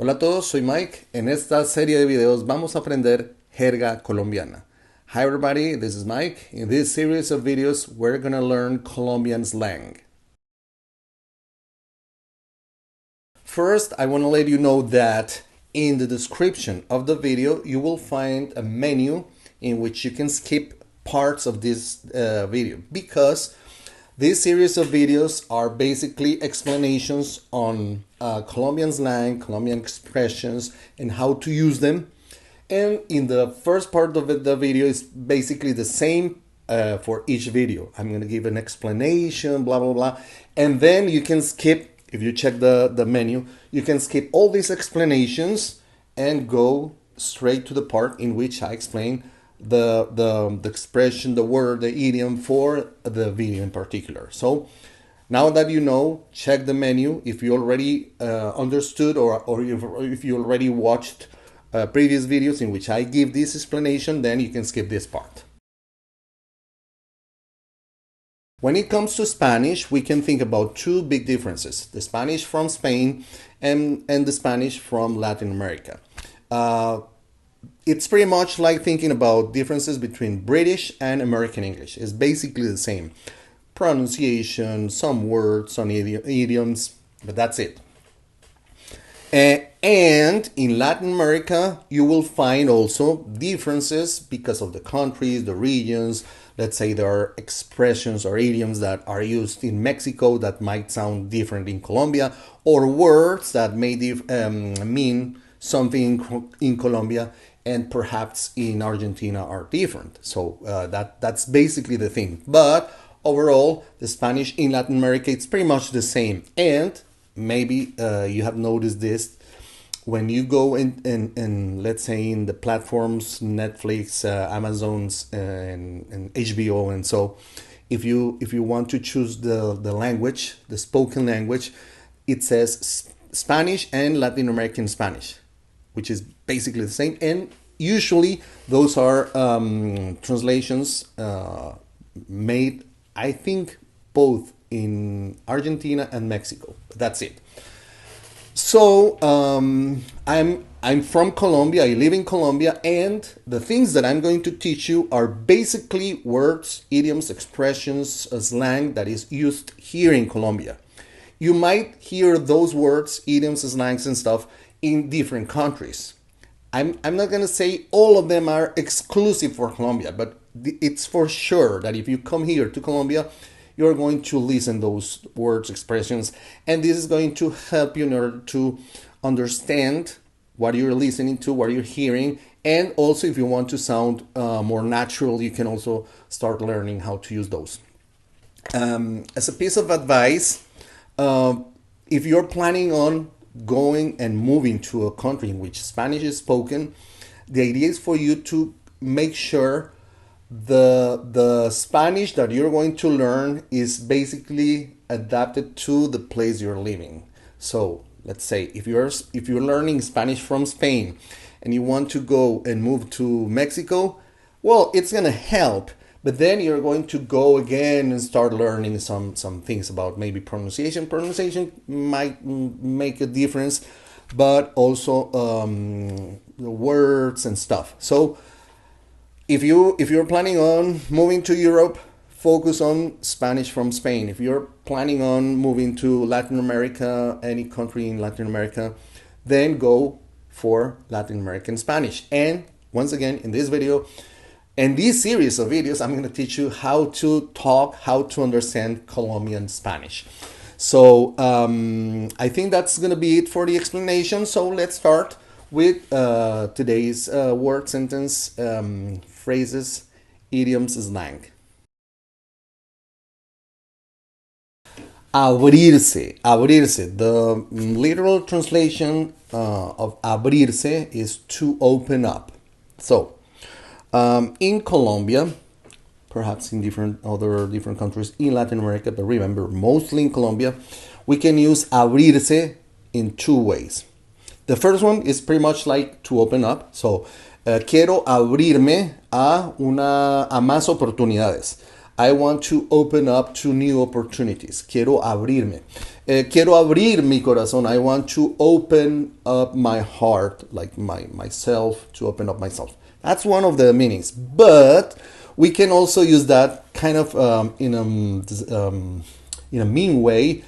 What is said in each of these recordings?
Hola a todos, soy Mike. En esta serie de videos vamos a aprender jerga colombiana. Hi everybody, this is Mike. In this series of videos, we're gonna learn Colombian slang. First, I want to let you know that in the description of the video, you will find a menu in which you can skip parts of this video because this series of videos are basically explanations on Colombian slang, Colombian expressions, and how to use them. And in the first part of the video is basically the same for each video. I'm going to give an explanation, blah, blah, blah. And then you can skip, if you check the menu, you can skip all these explanations and go straight to the part in which I explain the expression, the word, the idiom for the video in particular. So now that you know, check the menu. If you already understood or if you already watched previous videos in which I give this explanation, then you can skip this part. When it comes to Spanish, we can think about two big differences: the Spanish from Spain and the Spanish from Latin America. It's pretty much like thinking about differences between British and American English. It's basically the same. Pronunciation, some words, some idioms, but that's it. And in Latin America, you will find also differences because of the countries, the regions. Let's say there are expressions or idioms that are used in Mexico that might sound different in Colombia, or words that may mean something in Colombia and perhaps in Argentina are different. So that's basically the thing. But overall, the Spanish in Latin America, it's pretty much the same. And maybe you have noticed this when you go in let's say in the platforms Netflix, Amazon's, and HBO, and so if you want to choose the language, the spoken language, it says Spanish and Latin American Spanish, which is basically the same. And usually those are translations made, I think, both in Argentina and Mexico. That's it. So I'm from Colombia. I live in Colombia, and the things that I'm going to teach you are basically words, idioms, expressions, slang that is used here in Colombia. You might hear those words, idioms, slangs, and stuff in different countries. I'm not going to say all of them are exclusive for Colombia, but it's for sure that if you come here to Colombia, you're going to listen those words, expressions, and this is going to help you in order to understand what you're listening to, what you're hearing, and also if you want to sound more natural, you can also start learning how to use those. As a piece of advice, if you're planning on going and moving to a country in which Spanish is spoken, the idea is for you to make sure the Spanish that you're going to learn is basically adapted to the place you're living. So let's say if you're learning Spanish from Spain and you want to go and move to Mexico, well, it's gonna help. But then you're going to go again and start learning some things about maybe pronunciation. Pronunciation might make a difference, but also the words and stuff. So if you're planning on moving to Europe, focus on Spanish from Spain. If you're planning on moving to Latin America, any country in Latin America, then go for Latin American Spanish. And once again, in this video, in this series of videos, I'm going to teach you how to talk, how to understand Colombian Spanish. So I think that's going to be it for the explanation. So let's start with today's word, sentence, phrases, idioms, slang. Abrirse. Abrirse. The literal translation of abrirse is to open up. So in Colombia, perhaps in different countries in Latin America, but remember, mostly in Colombia, we can use abrirse in two ways. The first one is pretty much like to open up. So, quiero abrirme a más oportunidades. I want to open up to new opportunities. Quiero abrirme. Quiero abrir mi corazón. I want to open up my heart, like myself, to open up myself. That's one of the meanings. But we can also use that kind of in a mean way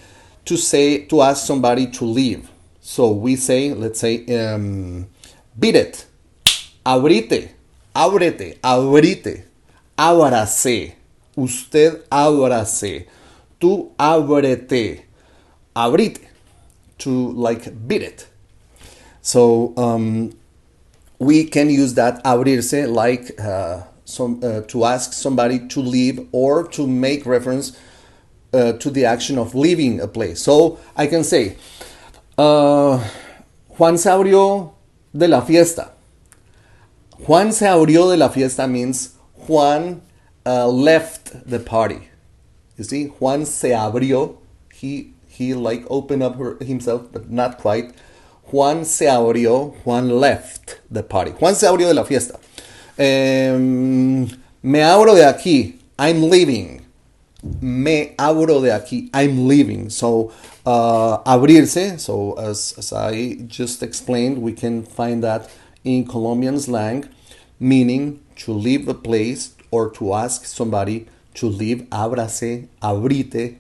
to ask somebody to leave. So we say, let's say, beat it, abrite, ábrete, abrite, ábrase, usted ábrase, tú ábrete, abrite, to like beat it. So we can use that abrirse like to ask somebody to leave or to make reference to the action of leaving a place. So I can say, Juan se abrió de la fiesta. Juan se abrió de la fiesta means Juan left the party. You see, Juan se abrió. He like opened up himself, but not quite. Juan se abrió. Juan left the party. Juan se abrió de la fiesta. Me abro de aquí. I'm leaving. Me abro de aquí. I'm leaving. So abrirse. So as I just explained, we can find that in Colombian slang, meaning to leave a place or to ask somebody to leave. Ábrase, abrite,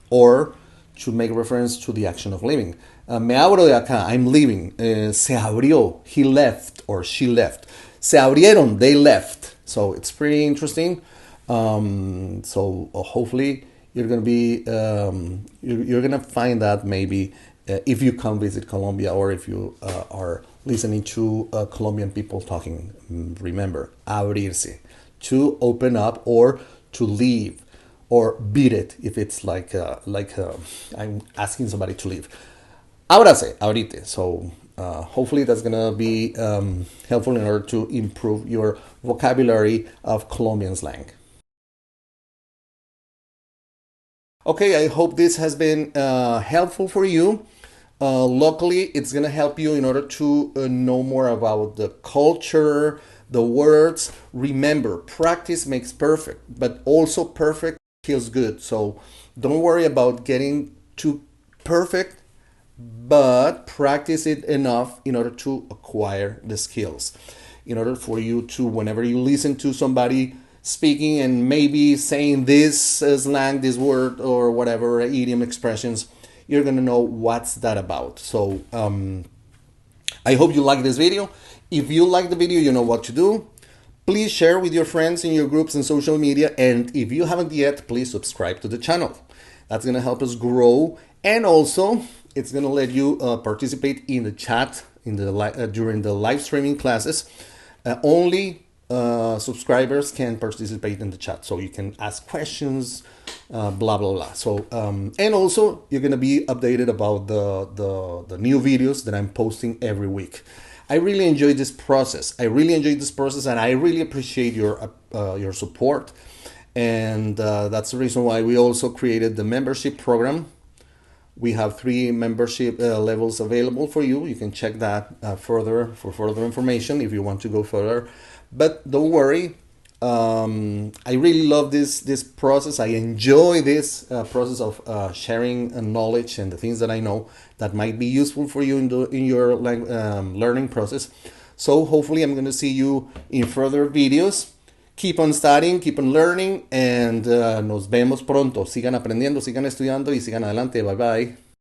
or to make reference to the action of leaving. Me abro de acá, I'm leaving. Se abrió, he left or she left. Se abrieron, they left. So it's pretty interesting. So hopefully you're gonna be you're gonna find that maybe if you come visit Colombia or if you are listening to Colombian people talking. Remember, abrirse, to open up or to leave, or beat it if it's like I'm asking somebody to leave. Ábrase, abrite. So hopefully that's gonna be helpful in order to improve your vocabulary of Colombian slang. Okay, I hope this has been helpful for you. Luckily, it's going to help you in order to know more about the culture, the words. Remember, practice makes perfect, but also perfect feels good. So don't worry about getting too perfect, but practice it enough in order to acquire the skills. In order for you to, whenever you listen to somebody speaking and maybe saying this slang, this word, or whatever idiom expressions, you're gonna know what's that about. So I hope you like this video. If you like the video, you know what to do. Please share with your friends in your groups and social media. And if you haven't yet, please subscribe to the channel. That's gonna help us grow. And also, it's gonna let you participate in the chat in the during the live streaming classes. Only subscribers can participate in the chat, so you can ask questions, blah blah blah. So and also you're gonna be updated about the new videos that I'm posting every week. I really enjoy this process. And I really appreciate your support. And that's the reason why we also created the membership program. We have 3 membership levels available for you. You can check that further for further information if you want to go further. But don't worry, I really love this process. I enjoy this process of sharing knowledge and the things that I know that might be useful for you in your learning process. So hopefully I'm going to see you in further videos. Keep on studying, keep on learning, and nos vemos pronto. Sigan aprendiendo, sigan estudiando y sigan adelante. Bye bye.